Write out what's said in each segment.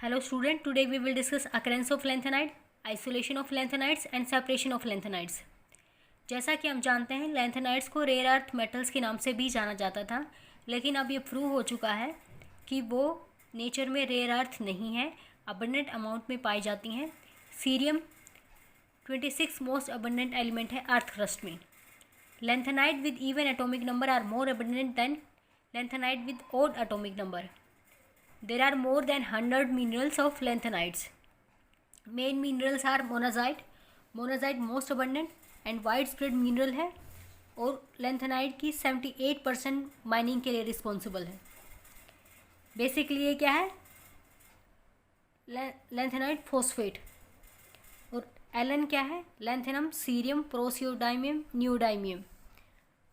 Hello student, today we will discuss occurrence of lanthanide, isolation of lanthanides and separation of lanthanides. जैसा कि हम जानते हैं lanthanides को रेयर अर्थ मेटल्स के नाम से भी जाना जाता था, लेकिन अब ये प्रूव हो चुका है कि वो नेचर में रेयर अर्थ नहीं है, अबंडेंट अमाउंट में पाई जाती हैं. सीरियम 26 मोस्ट अबंडेंट एलिमेंट है अर्थ क्रस्ट में. Lanthanide with even atomic number are more abundant than lanthanide with odd atomic number. There are more than 100 minerals of lanthanides. Main minerals are monazite most abundant and widespread mineral है और lanthanide की 78% mining के लिए responsible है. Basically ये क्या है, lanthanide phosphate. और एलन क्या है, lanthanum, cerium, praseodymium, neodymium.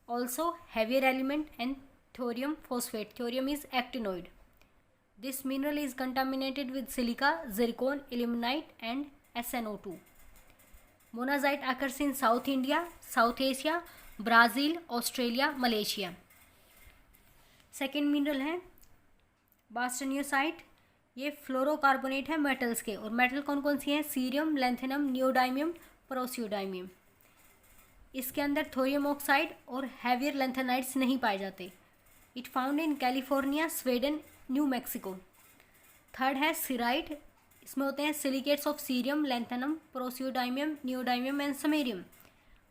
Also heavier element and thorium phosphate. Thorium is actinoid. This mineral is contaminated with silica, zircon, ilmenite and SnO2. Monazite occurs in South India, South Asia, Brazil, Australia, Malaysia. Second mineral है बास्टनियोसाइट. ये फ्लोरोकार्बोनेट है metals के. और metal कौन कौन सी हैं, cerium, lanthanum, neodymium, praseodymium. इसके अंदर थोरियम ऑक्साइड और हैवियर लैंथेनाइड्स नहीं पाए जाते. It found in California, Sweden, New Mexico. Third है सिराइट. इसमें होते हैं silicates of cerium, lanthanum, praseodymium, neodymium and samarium.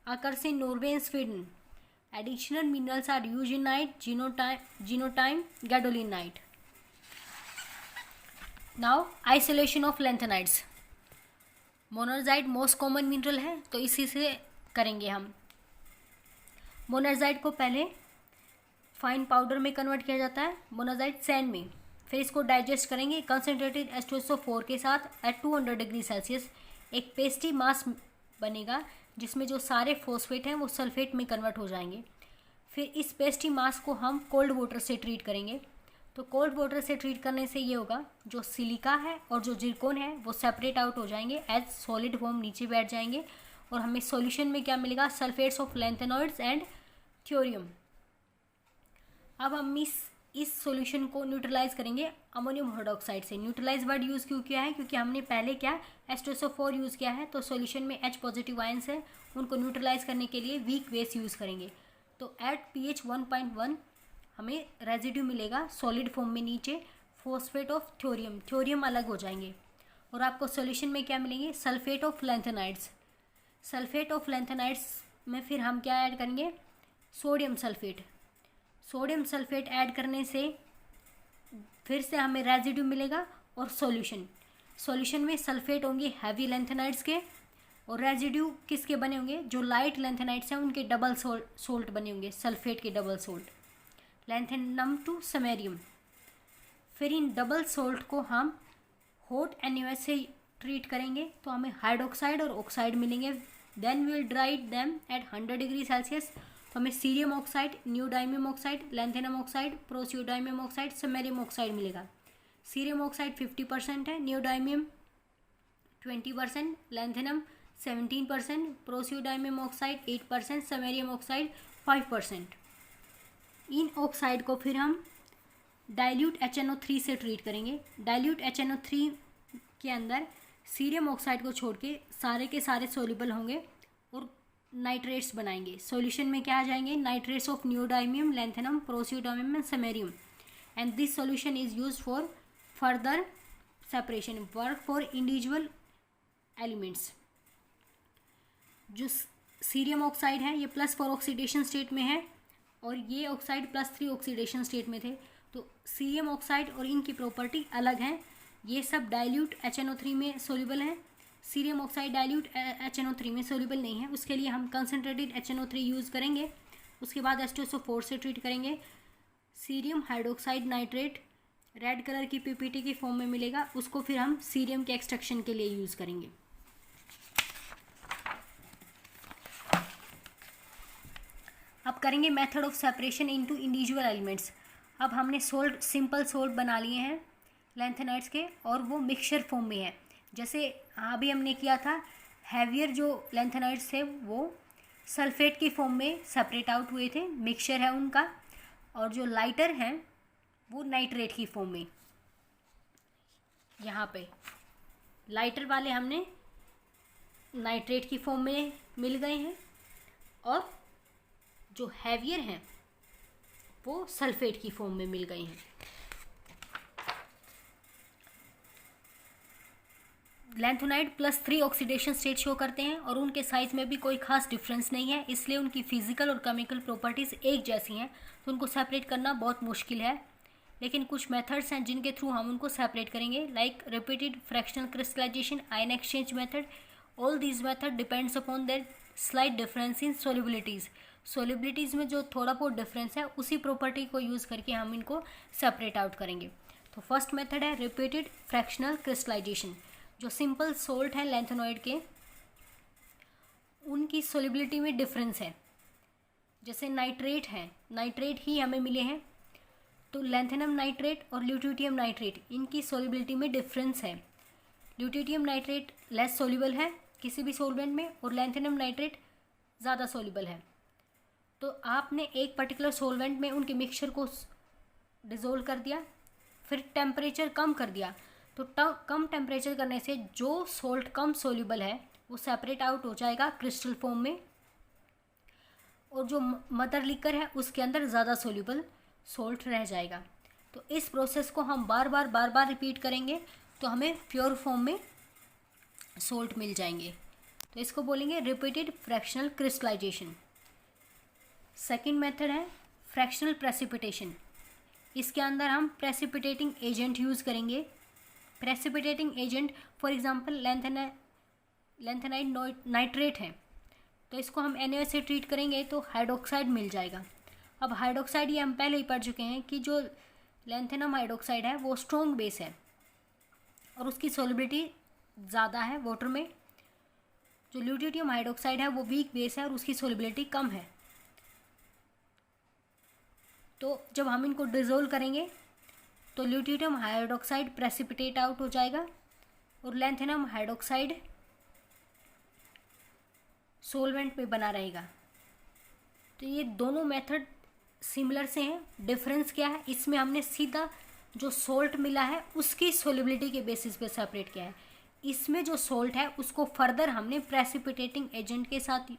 Occurs in Norway and Sweden. Additional minerals are euxenite, xenotime, gadolinite. Now isolation of lanthanides. Monazite most common mineral है तो इसी से करेंगे हम. मोनाजाइट को पहले फाइन पाउडर में कन्वर्ट किया जाता है, मोनाजाइट सैंड में. फिर इसको डाइजेस्ट करेंगे कंसनट्रेटेड H2SO4 के साथ एट 200 डिग्री सेल्सियस. एक पेस्टी मास बनेगा जिसमें जो सारे फॉस्फेट हैं वो सल्फेट में कन्वर्ट हो जाएंगे. फिर इस पेस्टी मास को हम कोल्ड वाटर से ट्रीट करेंगे. तो कोल्ड वाटर से ट्रीट करने से ये होगा, जो सिलिका है और जो जिरकोन है वो सेपरेट आउट हो जाएंगे, एज सॉलिड फॉर्म नीचे बैठ जाएंगे. और हमें सॉल्यूशन में क्या मिलेगा, sulphates of lanthanoids and thorium. अब हम इस सॉल्यूशन को न्यूट्रलाइज करेंगे अमोनियम हाइड्रोक्साइड से. न्यूट्रलाइज वर्ड यूज़ क्यों किया है, क्योंकि हमने पहले क्या H2SO4 यूज़ किया है, तो सॉल्यूशन में H पॉजिटिव आयंस है, उनको न्यूट्रलाइज करने के लिए वीक बेस यूज़ करेंगे. तो एट pH 1.1 हमें रेजिड्यू मिलेगा सॉलिड फॉर्म में नीचे, फॉस्फेट ऑफ थ्योरियम. थ्योरियम अलग हो जाएंगे और आपको सॉल्यूशन में क्या मिलेंगे, sulphate of lanthanides. Sulphate of lanthanides में फिर हम क्या ऐड करेंगे, sodium sulphate. Sodium sulphate add करने से फिर से हमें रेजिड्यू मिलेगा और सॉल्यूशन में सल्फेट होंगे हैवी लैंथेनाइड्स के, और रेजिड्यू किसके बने होंगे, जो लाइट लैंथेनाइड्स हैं उनके डबल सोल्ट बने होंगे, सल्फेट के double salt, lanthanum to samarium. फिर इन डबल सोल्ट को हम हॉट NaOH से ट्रीट करेंगे तो हमें हाइड्रोक्साइड और ऑक्साइड मिलेंगे. Then we will dried them at 100 degree Celsius. तो हमें cerium oxide, neodymium oxide, lanthanum oxide, praseodymium oxide, samarium oxide मिलेगा. सीरियम ऑक्साइड 50% है, neodymium 20%, lanthanum 17%, praseodymium oxide 8%, samarium oxide 5%. इन ऑक्साइड को फिर हम डाइल्यूट HNO3 से ट्रीट करेंगे. डाइल्यूट HNO3 के अंदर सीरियम ऑक्साइड को छोड़ के सारे के सारे सोल्यूबल होंगे और नाइट्रेट्स बनाएंगे. सॉल्यूशन में क्या आ जाएंगे, nitrates of neodymium, lanthanum, praseodymium and samarium. And this solution is used for further separation, work for individual elements. जो सीरियम ऑक्साइड है ये +4 ऑक्सीडेशन स्टेट में है और ये ऑक्साइड +3 ऑक्सीडेशन स्टेट में थे. तो सीरियम ऑक्साइड और इनकी प्रॉपर्टी अलग हैं. ये सब डाइल्यूट HNO3 में सोल्यूबल हैं. सीरियम ऑक्साइड डाइल्यूट HNO3 में सोल्यूबल नहीं है, उसके लिए हम कंसनट्रेटेड HNO3 यूज़ करेंगे. उसके बाद H2SO4 से ट्रीट करेंगे. Cerium hydroxide nitrate red colour की PPT की फॉर्म में मिलेगा, उसको फिर हम सीरियम के एक्सट्रैक्शन के लिए यूज़ करेंगे. अब करेंगे method of separation into individual elements. अब हमने सिंपल सोल्ट बना लिए हैं लैंथेनाइड्स के और वो मिक्सचर फॉर्म में है. जैसे अभी हमने किया था, हैवियर जो लैंथेनाइड्स थे वो सल्फेट की फॉर्म में सेपरेट आउट हुए थे, मिक्सचर है उनका, और जो लाइटर हैं वो नाइट्रेट की फॉर्म में. यहाँ पे लाइटर वाले हमने नाइट्रेट की फॉर्म में मिल गए हैं और जो हैवियर हैं वो सल्फेट की फॉर्म में मिल गए हैं। लैंथेनाइड +3 ऑक्सीडेशन स्टेट शो करते हैं और उनके साइज में भी कोई खास डिफरेंस नहीं है, इसलिए उनकी फिजिकल और केमिकल प्रॉपर्टीज़ एक जैसी हैं, तो उनको सेपरेट करना बहुत मुश्किल है। लेकिन कुछ मेथड्स हैं जिनके थ्रू हम उनको सेपरेट करेंगे, like repeated fractional crystallization, ion exchange method. All these method depends upon their slight difference in solubilities. Solubilities में जो थोड़ा बहुत डिफरेंस है उसी प्रॉपर्टी को यूज़ करके हम इनको सेपरेट आउट करेंगे। तो फर्स्ट मेथड है रिपीटेड फ्रैक्शनल क्रिस्टलाइजेशन। जो सिंपल सोल्ट है लैंथेनॉइड के, उनकी सोलिबिलिटी में डिफरेंस है। जैसे नाइट्रेट है, नाइट्रेट ही हमें मिले हैं, तो लैंथेनम नाइट्रेट और ल्यूटियम नाइट्रेट, इनकी सोलिबिलिटी में डिफरेंस है। ल्यूटियम नाइट्रेट लेस सोल्यूबल है किसी भी सॉल्वेंट में और लैंथेनम नाइट्रेट ज़्यादा सोल्यूबल है। तो आपने एक पर्टिकुलर सॉल्वेंट में उनके मिक्सचर को डिज़ोल्व कर दिया, फिर टेम्परेचर कम कर दिया, तो कम टेम्परेचर करने से जो सॉल्ट कम सोल्यूबल है वो सेपरेट आउट हो जाएगा क्रिस्टल फॉर्म में, और जो मदर लिकर है उसके अंदर ज़्यादा सोल्यूबल सॉल्ट रह जाएगा। तो इस प्रोसेस को हम बार बार रिपीट करेंगे तो हमें प्योर फॉर्म में सॉल्ट मिल जाएंगे। तो इसको बोलेंगे repeated fractional crystallisation. Second method है फ्रैक्शनल प्रेसिपिटेशन। इसके अंदर हम प्रेसिपिटेटिंग एजेंट यूज़ करेंगे। Precipitating agent for example lanthanide nitrate है, तो इसको हम NaOH से ट्रीट करेंगे तो हाइड्रोक्साइड मिल जाएगा। अब हाइड्रोक्साइड ये हम पहले ही पढ़ चुके हैं कि जो लैंथेनम हाइड्रोक्साइड है वो स्ट्रॉन्ग बेस है और उसकी सोलिबिलिटी ज़्यादा है वाटर में। जो ल्यूटियम हाइड्रोक्साइड है वो वीक बेस है और उसकी सोलिबिलिटी कम है। तो जब हम इनको डिज़ोल्व करेंगे तो ल्यूटियम हाइड्रोक्साइड प्रेसिपिटेट आउट हो जाएगा और लैंथेनम हाइड्रोक्साइड सोलवेंट में बना रहेगा। तो ये दोनों मेथड सिमिलर से हैं। डिफरेंस क्या है, इसमें हमने सीधा जो सोल्ट मिला है उसकी सोलिबिलिटी के बेसिस पे सेपरेट किया है। इसमें जो सोल्ट है उसको फर्दर हमने प्रेसिपिटेटिंग एजेंट के साथ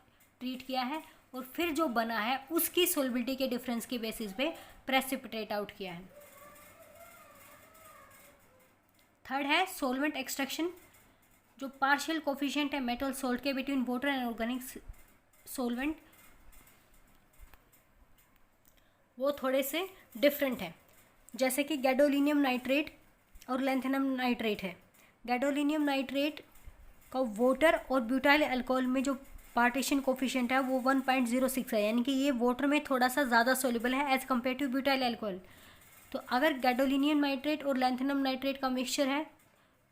ट्रीट किया है और फिर जो बना है उसकी सोलिबिलिटी के डिफरेंस के बेसिस पे प्रेसिपिटेट आउट किया है। थर्ड है सोलवेंट एक्सट्रैक्शन। जो पार्शियल कोफिशिएंट है मेटल सोल्ट के between water and organic solvent, वो थोड़े से डिफरेंट है। जैसे कि गैडोलिनियम नाइट्रेट और लैंथेनम नाइट्रेट है। गैडोलिनियम नाइट्रेट का वाटर और ब्यूटाइल अल्कोहल में जो पार्टीशन कोफिशिएंट है वो 1.06 है, यानी कि ये वाटर में थोड़ा सा ज़्यादा सोल्यूबल है as compare to butyl alcohol. तो अगर गैडोलिनियम नाइट्रेट और लैंथेनम नाइट्रेट का मिक्सचर है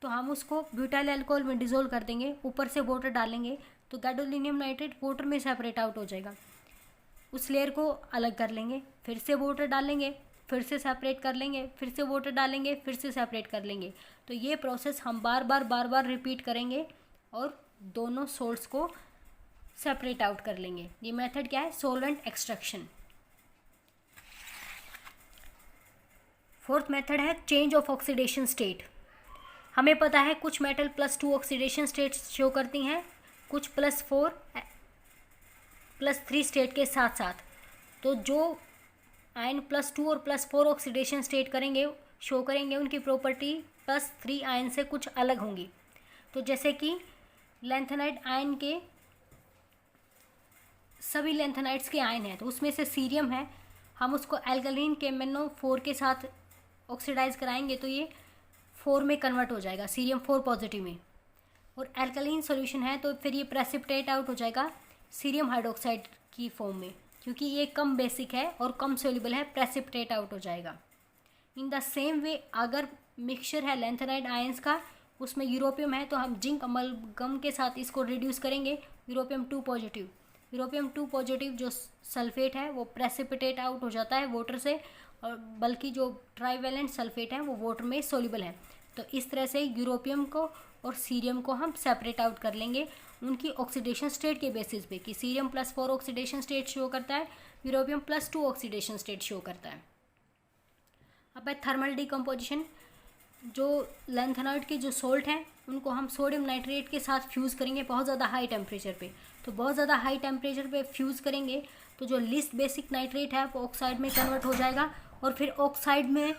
तो हम उसको ब्यूटाइल अल्कोहल में डिज़ोल्व कर देंगे, ऊपर से वाटर डालेंगे तो गैडोलिनियम नाइट्रेट वाटर में सेपरेट आउट हो जाएगा। उस लेयर को अलग कर लेंगे, फिर से वाटर डालेंगे, फिर से सेपरेट कर लेंगे, फिर से वाटर डालेंगे, फिर से सेपरेट कर लेंगे। तो ये प्रोसेस हम बार बार रिपीट करेंगे और दोनों सोल्ट्स को सेपरेट आउट कर लेंगे। ये मेथड क्या है, सोलवेंट एक्सट्रैक्शन। फोर्थ मेथड है चेंज ऑफ ऑक्सीडेशन स्टेट। हमें पता है कुछ मेटल +2 ऑक्सीडेशन स्टेट शो करती हैं, कुछ +4 +3 स्टेट के साथ साथ। तो जो आयन +2 और +4 ऑक्सीडेशन स्टेट शो करेंगे उनकी प्रॉपर्टी +3 आयन से कुछ अलग होंगी। तो जैसे कि लैंथेनाइड आयन के सभी लैंथेनाइड्स के आयन हैं, तो उसमें से सीरियम है, हम उसको एल्कलीन के MnO4 के साथ ऑक्सीडाइज कराएंगे तो ये 4 में कन्वर्ट हो जाएगा, सीरियम 4 पॉजिटिव में। और एल्कलीन सॉल्यूशन है तो फिर ये प्रेसिपिटेट आउट हो जाएगा सीरियम हाइड्रोक्साइड की फॉर्म में, क्योंकि ये कम बेसिक है और कम सोल्यूबल है, प्रेसिपिटेट आउट हो जाएगा। इन द सेम वे अगर मिक्सचर है लैंथेनाइड आयंस का, उसमें यूरोपियम है तो हम जिंक अमलगम के साथ इसको रिड्यूस करेंगे, यूरोपियम 2 पॉजिटिव। यूरोपियम 2 पॉजिटिव जो सल्फेट है वो प्रेसिपिटेट आउट हो जाता है वाटर से, और बल्कि जो ट्राइवेलेंट सल्फेट है वो वाटर में सोल्यूबल है। तो इस तरह से यूरोपियम को और सीरियम को हम सेपरेट आउट कर लेंगे उनकी ऑक्सीडेशन स्टेट के बेसिस पे, कि सीरियम +4 ऑक्सीडेशन स्टेट शो करता है, यूरोपियम +2 ऑक्सीडेशन स्टेट शो करता है। अब है थर्मल डिकम्पोजिशन। जो लैंथेनॉइड के जो सोल्ट हैं उनको हम सोडियम नाइट्रेट के साथ फ्यूज़ करेंगे बहुत ज़्यादा हाई टेम्परेचर पे। तो बहुत ज़्यादा हाई टेम्परेचर पे फ्यूज़ करेंगे तो जो लीस्ट बेसिक नाइट्रेट है वो ऑक्साइड में कन्वर्ट हो जाएगा और फिर ऑक्साइड में